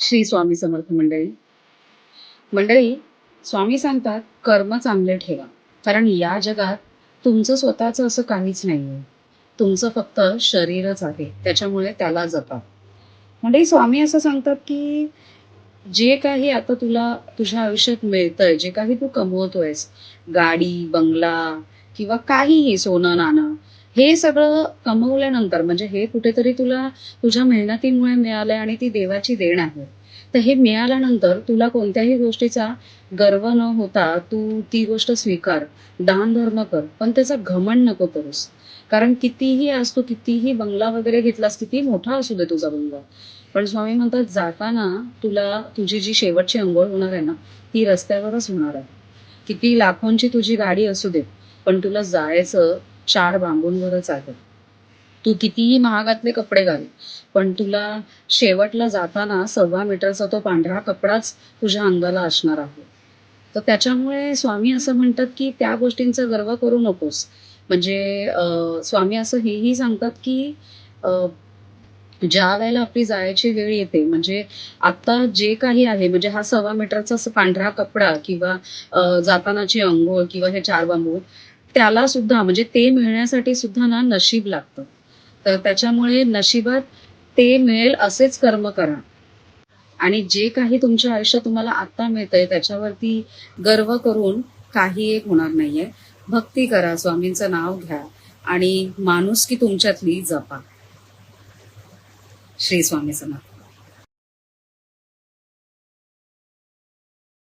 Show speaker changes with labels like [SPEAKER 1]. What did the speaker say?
[SPEAKER 1] श्री स्वामी समर्थ मंडळी. मंडळी, स्वामी सांगतात कर्म चांगले ठेवा. कारण या जगात तुमचं स्वतःचं असं काहीच नाहीये. तुमचं फक्त शरीरच आहे. त्याच्यामुळे त्याला जपा. मंडळी, स्वामी असं सांगतात की जे काही आता तुला तुझ्या आयुष्यात मिळतंय, जे काही तू कमवतोयस, गाडी, बंगला किंवा काहीही सोनं नाणं, हे सगळं कमवल्यानंतर म्हणजे हे कुठेतरी तुला तुझ्या मेहनतीमुळे मिळालंय आणि ती देवाची देण आहे. तर हे मिळाल्यानंतर तुला कोणत्याही गोष्टीचा गर्व न होता तू ती गोष्ट स्वीकार, दानधर्म कर, पण त्याचा घमंड नको करूस. कारण कितीही आज तू कितीही बंगला वगैरे घेतलास, किती मोठा असू दे तुझा बंगला, पण स्वामी म्हणतात जाताना तुला तुझी जी शेवटची अंघोळ होणार आहे ना, ती रस्त्यावरच होणार आहे. किती लाखोंची तुझी गाडी असू दे, पण तुला जायचं 4 बांबूंवरच आहे. तू कितीही महागातले कपडे घाल, पण तुला शेवटला जाताना 1.25 मीटरचा तो पांढरा कपडाच तुझ्या अंगाला असणार आहे. तर त्याच्यामुळे स्वामी असं म्हणतात की त्या गोष्टींचा गर्व करू नकोस. म्हणजे स्वामी असं हेही सांगतात की ज्या वेळेला आपली जायची वेळ येते, म्हणजे आता जे काही आहे, म्हणजे हा 1.25 मीटरचा पांढरा कपडा किंवा जातानाची अंघोळ किंवा हे 4 बांबू, त्याला सुद्धा म्हणजे ते मिळण्यासाठी सुद्धा ना नशीब लागतं. तर त्याच्यामुळे नशिबात ते मिळेल असेच कर्म करा. आणि जे काही तुमच्या आयुष्यात तुम्हाला आता मिळतंय त्याच्यावरती गर्व करून काही एक होणार नाहीये. भक्ती करा, स्वामींचं नाव घ्या आणि माणुसकी तुमच्यातली जपा. श्री स्वामी समर्थ.